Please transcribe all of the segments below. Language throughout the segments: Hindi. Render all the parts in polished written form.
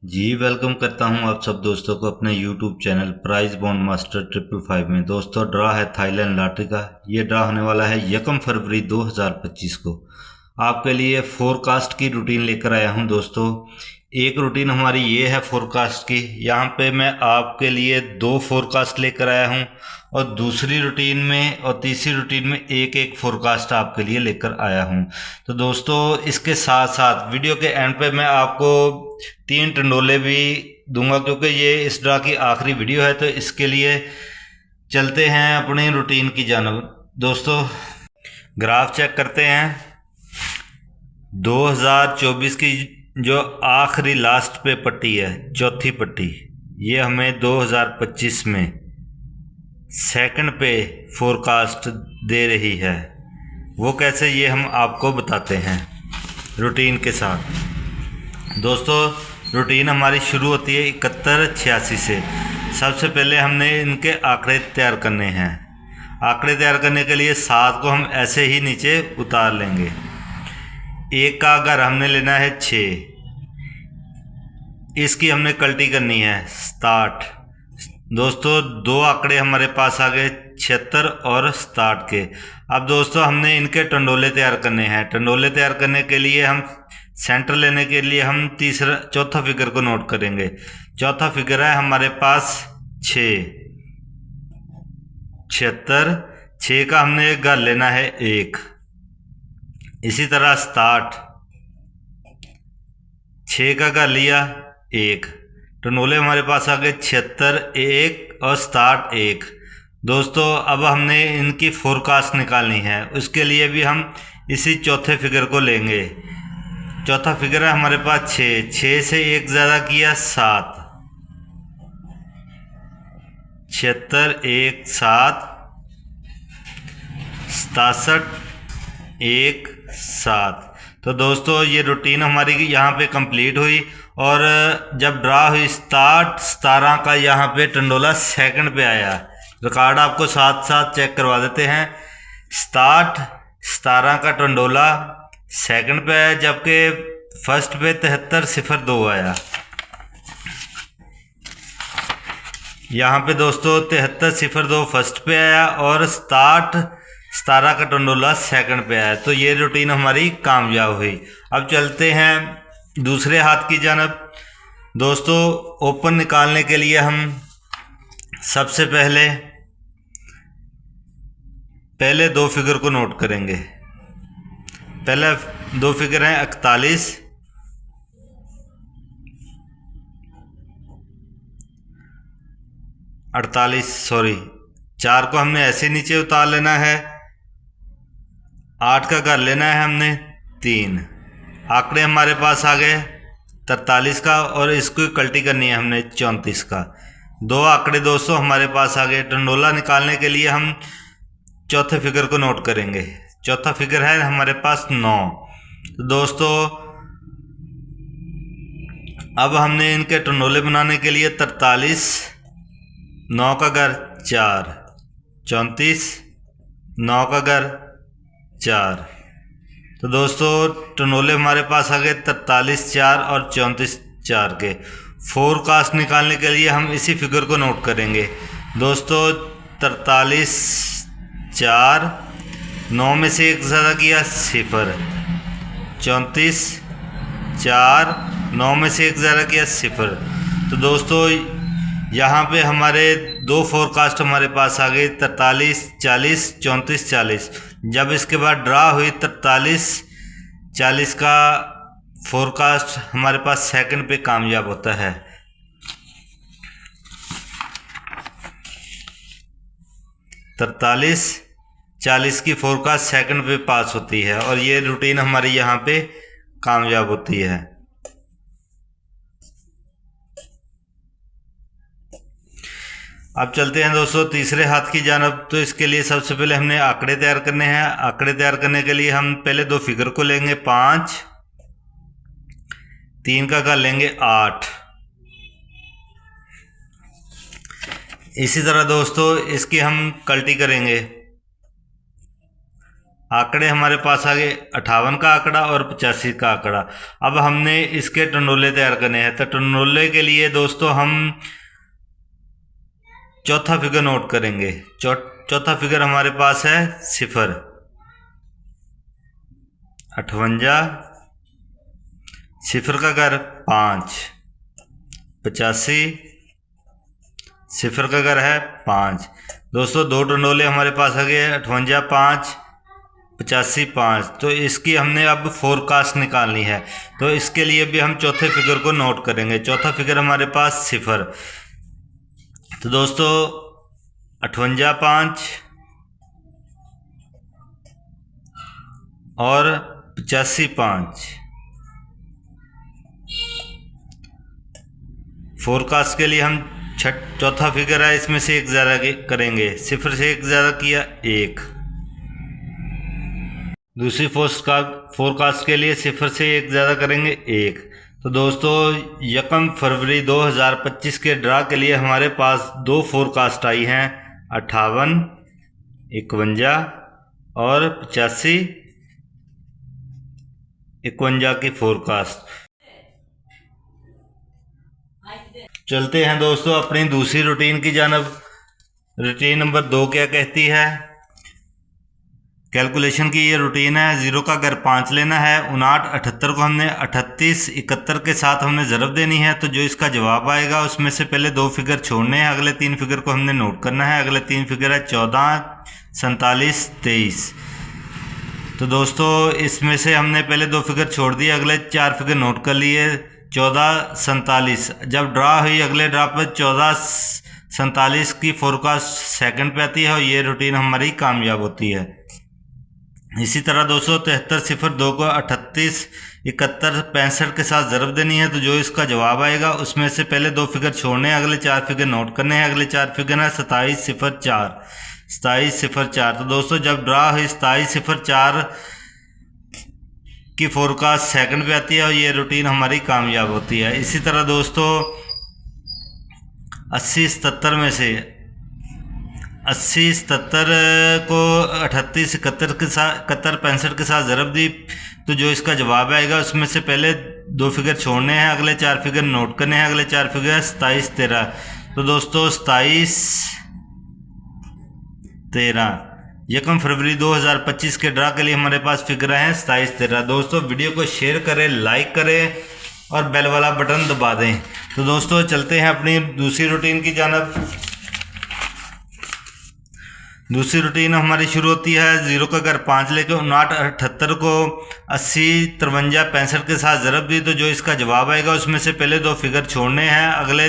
जी वेलकम करता हूं आप सब दोस्तों को अपने YouTube channel prize bond master 555 में। दोस्तों ड्रा है थाईलैंड लॉटरी का। ये ड्रा होने वाला है 1 फरवरी 2025 को। आपके लिए फोरकास्ट की रूटीन लेकर आया हूं दोस्तों। एक रूटीन हमारी ये है फोरकास्ट की। यहाँ पे मैं आपके लिए दो फोरकास्ट लेकर आया हूं और दूसरी रूटीन में और तीसरी रूटीन में एक एक फोरकास्ट आपके लिए लेकर आया हूं। तो दोस्तों इसके साथ साथ वीडियो के एंड पे मैं आपको 3 टंडोले भी दूंगा, क्योंकि ये इस ड्रा की आखिरी वीडियो है। तो इसके लिए चलते हैं अपनी रूटीन की जानब। दोस्तों ग्राफ चेक करते हैं। 2024 की जो आखिरी लास्ट पे पट्टी है, चौथी पट्टी, ये हमें 2025 में सेकंड पे फोरकास्ट दे रही है। वो कैसे, ये हम आपको बताते हैं रूटीन के साथ। दोस्तों रूटीन हमारी शुरू होती है 7186 से। सबसे पहले हमने इनके आंकड़े तैयार करने हैं। आंकड़े तैयार करने के लिए 7 को हम ऐसे ही नीचे उतार लेंगे। 1 का अगर हमने लेना है 6, इसकी हमने कल्टी करनी है 67। दोस्तों दो आंकड़े हमारे पास आ गए 76 और 67 के। अब दोस्तों हमने इनके टंडोले तैयार करने हैं। टंडोले तैयार करने के लिए हम सेंटर लेने के लिए हम चौथा फिगर को नोट करेंगे। चौथा फिगर है हमारे पास 6, 76। 6 का हमने घर लेना है 1। इसी तरह 67, 6 का घर लिया 1। टंडोले हमारे पास आ गए 76, 1 और 67, 1। दोस्तों अब हमने इनकी फोरकास्ट निकालनी है। उसके लिए भी हम इसी चौथे फिगर को लेंगे। चौथा फिगर है हमारे पास 6। 6 से 1 ज़्यादा किया 7, 76, 1, 7, 67, 1, 7। तो दोस्तों ये रूटीन हमारी यहाँ पे कंप्लीट हुई। और जब ड्रा हुई 67, 17 का यहाँ पे टंडोला सेकंड पे आया। रिकॉर्ड आपको साथ साथ चेक करवा देते हैं। 67, 17 का टंडोला सेकंड पे आया, जबकि फर्स्ट पे 7302 आया। यहाँ पे दोस्तों 7302 फर्स्ट पे आया और 67, 17 का टंडोला सेकंड पे आया। तो ये रूटीन हमारी कामयाब हुई। अब चलते हैं दूसरे हाथ की जानब। दोस्तों ओपन निकालने के लिए हम सबसे पहले दो फिगर को नोट करेंगे। पहले दो फिगर हैं 41, 48, सॉरी 4 को हमने ऐसे नीचे उतार लेना है। 8 का घर लेना है हमने 3। आंकड़े हमारे पास आ गए 43 का और इसको कल्टी करनी है हमने 34 का। दो आंकड़े दोस्तों हमारे पास आ गए। टंडोला निकालने के लिए हम चौथे फिगर को नोट करेंगे। चौथा फिगर है हमारे पास 9। तो दोस्तों अब हमने इनके टंडोले बनाने के लिए 43, 9 का घर 4, 34, 9 का घर 4। तो दोस्तों टंडोले हमारे पास आ गए 43, 4 और 34, 4 के। फोरकास्ट निकालने के लिए हम इसी फिगर को नोट करेंगे। दोस्तों 43, 4, 9 में से 1 ज़्यादा किया 0, 34, 4, 9 में से 1 ज़्यादा किया 0। तो दोस्तों यहाँ पे हमारे दो फोरकास्ट हमारे पास आ गए 43, 40, 34, 40। जब इसके बाद ड्रा हुई 43, 40 का फोरकास्ट हमारे पास सेकंड पे कामयाब होता है। तरतालीस 40 की फोरकास्ट सेकंड पे पास होती है और ये रूटीन हमारी यहाँ पे कामयाब होती है। अब चलते हैं दोस्तों तीसरे हाथ की जानब। तो इसके लिए सबसे पहले हमने आंकड़े तैयार करने हैं। आंकड़े तैयार करने के लिए हम पहले दो फिगर को लेंगे 5, 3 का घर लेंगे 8। इसी तरह दोस्तों इसकी हम कल्टी करेंगे। आंकड़े हमारे पास आ गए 58 का आंकड़ा और 85 का आंकड़ा। अब हमने इसके टंडोले तैयार करने हैं। तो टंडोले के लिए दोस्तों हम चौथा फिगर नोट करेंगे। चौथा फिगर हमारे पास है 0, 58, 0 का घर 5, 85, 0 का घर है 5। दोस्तों दो टंडोले हमारे पास आ गए 58, 5, 85, 5। तो इसकी हमने अब फोरकास्ट निकालनी है। तो इसके लिए भी हम चौथे फिगर को नोट करेंगे। चौथा फिगर हमारे पास 0। तो दोस्तों 58, 5 और 85, 5 फोरकास्ट के लिए हम चौथा फिगर है, इसमें से एक ज़्यादा करेंगे। 0 से एक ज़्यादा किया 1। दूसरी फोरकास्ट के लिए 0 से एक ज़्यादा करेंगे 1। तो दोस्तों 1 फरवरी 2025 के ड्रा के लिए हमारे पास दो फोरकास्ट आई हैं, 58, 51 और 85, 51 की फोरकास्ट। चलते हैं दोस्तों अपनी दूसरी रूटीन की जानब। रूटीन नंबर 2 क्या कहती है? कैलकुलेशन की ये रूटीन है। 0 का घर 5 लेना है। 59, 78 को हमने 38, 71 के साथ हमने ज़रब देनी है। तो जो इसका जवाब आएगा उसमें से पहले 2 फिगर छोड़ने हैं, अगले 3 फिगर को हमने नोट करना है। अगले 3 फिगर है 14, 47, 23। तो दोस्तों इसमें से हमने पहले 2 फिगर छोड़ दिए, अगले 4 फिगर नोट कर लिए। 14, 47 जब ड्रा हुई, अगले ड्रा पर 14, 47 की फोरकास्ट सेकंड पे आती है और ये रूटीन हमारी कामयाब होती है। इसी तरह दोस्तों 73, 02 को 38, 71, 65 के साथ ज़रब देनी है। तो जो इसका जवाब आएगा उसमें से पहले 2 फिगर छोड़ने हैं, अगले 4 फिगर नोट करने हैं। अगले 4 फिगर है 27, 04, 27, 04। तो दोस्तों जब ड्रा हुई 27, 04 की फोरकास्ट सेकंड पे आती है और ये रूटीन हमारी कामयाब होती है। इसी तरह दोस्तों 80, 77 में से 80, 77 को 38, 71 के साथ 71, 65 के साथ ज़रब दी। तो जो इसका जवाब आएगा उसमें से पहले 2 फिगर छोड़ने हैं, अगले 4 फिगर नोट करने हैं। अगले 4 फिगर 27, 13। तो दोस्तों 27, 13 1 फरवरी 2025 के ड्रा के लिए हमारे पास फिगर हैं 27, 13। दोस्तों वीडियो को शेयर करें, लाइक करें और बेल वाला बटन दबा दें। तो दोस्तों चलते हैं अपनी दूसरी रूटीन की जानब। दूसरी रूटीन हमारी शुरू होती है 0 का घर 5 लेकर 59, 78 को 80, 53, 65 के साथ ज़रब दी। तो जो इसका जवाब आएगा उसमें से पहले 2 फिगर छोड़ने हैं, अगले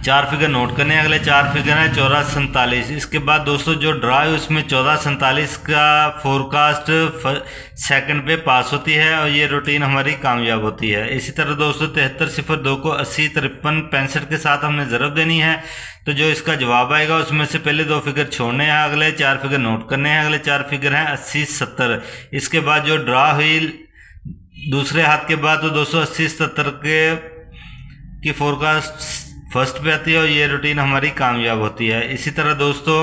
4 फिगर नोट करने हैं। अगले 4 फिगर हैं 14, 47। इसके बाद दोस्तों जो ड्रा है उसमें 14, 47 का फोरकास्ट सेकंड पे पास होती है और ये रूटीन हमारी कामयाब होती है। इसी तरह दोस्तों 73, 02 को 80, 53, 65 के साथ हमने ज़रब देनी है। तो जो इसका जवाब आएगा उसमें से पहले 2 फिगर छोड़ने हैं, अगले 4 फिगर नोट करने हैं। अगले 4 फिगर हैं 80, 70। इसके बाद जो ड्रा हुई दूसरे हाथ के बाद तो दोस्तों 80, 77 की फोरकास्ट फर्स्ट पे आती है और ये रूटीन हमारी कामयाब होती है। इसी तरह दोस्तों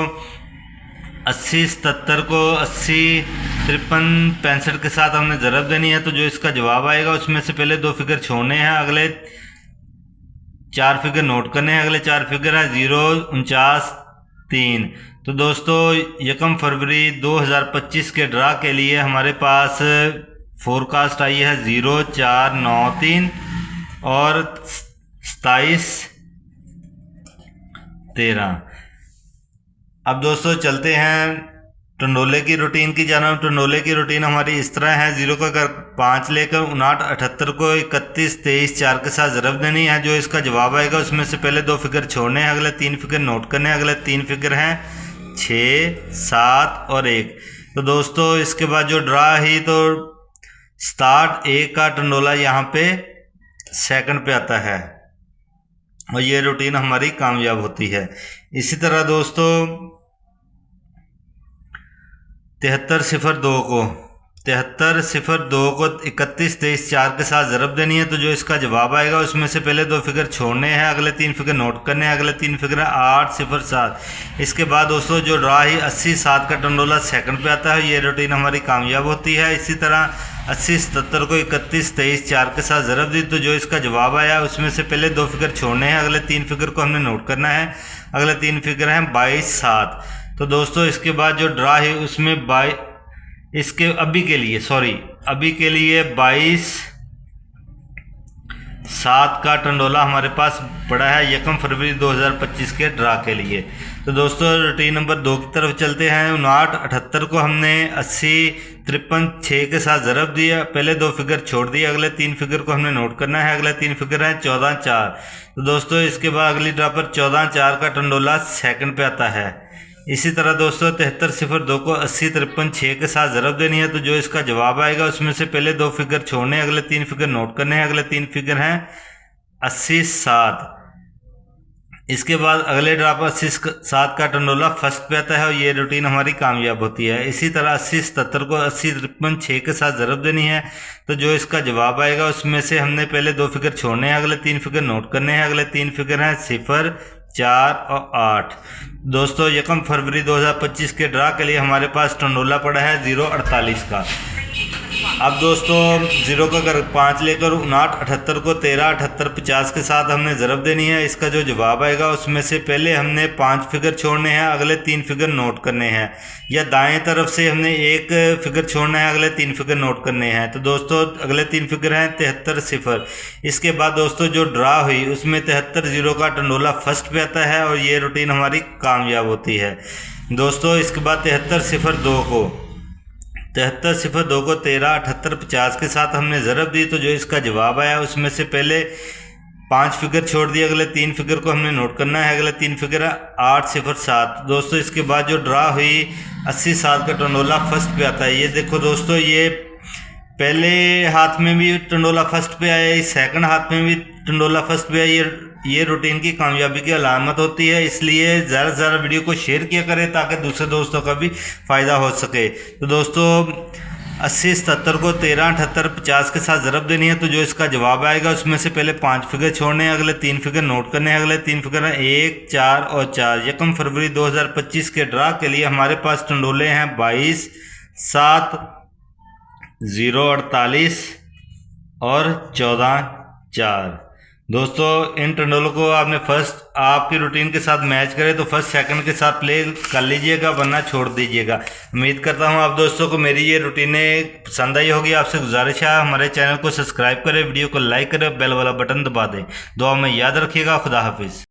80, 77 को 80, 53, 65 के साथ हमने ज़रब देनी है। तो जो इसका जवाब आएगा उसमें से पहले 2 फिगर छोड़ने हैं, अगले 4 फिगर नोट करने हैं। अगले 4 फिगर है 0, 49, 3। तो दोस्तों 1 फरवरी 2025 के ड्रा के लिए हमारे पास फोरकास्ट आई है 0, 4, 9, 3 और 27, 13। अब दोस्तों चलते हैं टंडोले की रूटीन की जानब। टंडोले की रूटीन हमारी इस तरह है। 0 का घर 5 लेकर 59, 78 को 31, 23, 4 के साथ ज़रब देनी है। जो इसका जवाब आएगा उसमें से पहले 2 फिगर छोड़ने हैं, अगले 3 फिगर नोट करने हैं। अगले 3 फिगर हैं 6, 7 और 1। तो दोस्तों इसके बाद जो ड्रा ही तो स्टार्ट 1 का टंडोला यहाँ पे सेकंड पे आता है और ये रूटीन हमारी कामयाब होती है। इसी तरह दोस्तों 73, 02 को 7302 को 31, 23, 4 के साथ ज़रब देनी है। तो जो इसका जवाब आएगा उसमें से पहले 2 फिगर छोड़ने हैं, अगले 3 फिगर नोट करने हैं। अगले 3 फिगर है 807। इसके बाद दोस्तों जो ड्रा ही 80-7 का टंडोला सेकंड पे आता है, ये रूटीन हमारी कामयाब होती है। इसी तरह 80-77 को 31, 23, 4 के साथ ज़रब दी। तो जो इसका जवाब आया उसमें से पहले 2 फिगर छोड़ने हैं, अगले 3 फिगर को हमने नोट करना है। अगले 3 फिगर हैं 22-7। तो दोस्तों इसके बाद जो ड्रा है उसमें इसके अभी के लिए 22-7 का टंडोला हमारे पास पड़ा है 1 फरवरी 2025 के ड्रा के लिए। तो दोस्तों रूटीन नंबर 2 की तरफ चलते हैं। 59-78 को हमने 80-53-6 के साथ ज़रब दिया, पहले 2 फिगर छोड़ दिए, अगले 3 फिगर को हमने नोट करना है। अगले 3 फिगर हैं 14-4। तो दोस्तों इसके बाद अगली ड्रा पर 14-4 का टंडोला सेकंड पे आता है। इसी तरह दोस्तों 7302 को 80-53-6 के साथ ज़रब देनी है। तो जो इसका जवाब आएगा उसमें से पहले 2 फिगर छोड़ने, अगले 3 फिगर नोट करने हैं। अगले 3 फिगर हैं 80-7। इसके बाद अगले ड्रा पर 80-7 का टंडोला फर्स्ट पे आता है और ये रूटीन हमारी कामयाब होती है। इसी तरह 80-77 को 80-53-6 के साथ ज़रब देनी है। तो जो इसका जवाब आएगा उसमें से हमने पहले 2 फिगर छोड़ने हैं, अगले 3 फिगर नोट करने हैं। अगले 3 फिगर हैं 0, 4 और 8। दोस्तों 1 फरवरी 2025 के ड्रा के लिए हमारे पास टंडोला पड़ा है 048 का। अब दोस्तों 0 का अगर 5 लेकर 59-78 को 13-78-50 के साथ हमने ज़रब देनी है। इसका जो जवाब आएगा उसमें से पहले हमने 5 फिगर छोड़ने हैं, अगले 3 फिगर नोट करने हैं, या दाएं तरफ से हमने 1 फिगर छोड़ना है, अगले 3 फिगर नोट करने हैं। तो दोस्तों अगले 3 फिगर हैं 73-0। इसके बाद दोस्तों जो ड्रा हुई उसमें 73-0 का टंडोला फर्स्ट पे आता है और ये रूटीन हमारी कामयाब होती है। दोस्तों इसके बाद 73-02 को 13-78-50 के साथ हमने ज़रब दी। तो जो इसका जवाब आया उसमें से पहले 5 फिगर छोड़ दिए, अगले 3 फिगर को हमने नोट करना है। अगले 3 फिगर है 807। दोस्तों इसके बाद जो ड्रा हुई 80-7 का टंडोला फर्स्ट पे आता है। ये देखो दोस्तों, ये पहले हाथ में भी टंडोला फर्स्ट पे आया, सेकंड हाथ में भी टंडोला फर्स्ट पे आया। ये रूटीन की कामयाबी की अलामत होती है, इसलिए ज़्यादा से ज़्यादा वीडियो को शेयर किया करें ताकि दूसरे दोस्तों का भी फ़ायदा हो सके। तो दोस्तों 80-77 को 13-78-50 के साथ ज़रब देनी है। तो जो इसका जवाब आएगा उसमें से पहले 5 फिगर छोड़ने हैं, अगले 3 फिगर नोट करने हैं। अगले 3 फिगर हैं 1, 4 और 4। 1 फरवरी 2025 के ड्रा के लिए हमारे पास टंडोले हैं 22-7, 048 और 14-4। दोस्तों इन टंडोलों को आपने फर्स्ट आपकी रूटीन के साथ मैच करें तो फर्स्ट सेकंड के साथ प्ले कर लीजिएगा, वरना छोड़ दीजिएगा। उम्मीद करता हूं आप दोस्तों को मेरी ये रूटीनें पसंद आई होगी। आपसे गुजारिश है हमारे चैनल को सब्सक्राइब करें, वीडियो को लाइक करें, बेल वाला बटन दबा दें। दुआ में याद रखिएगा। खुदा हाफिज़।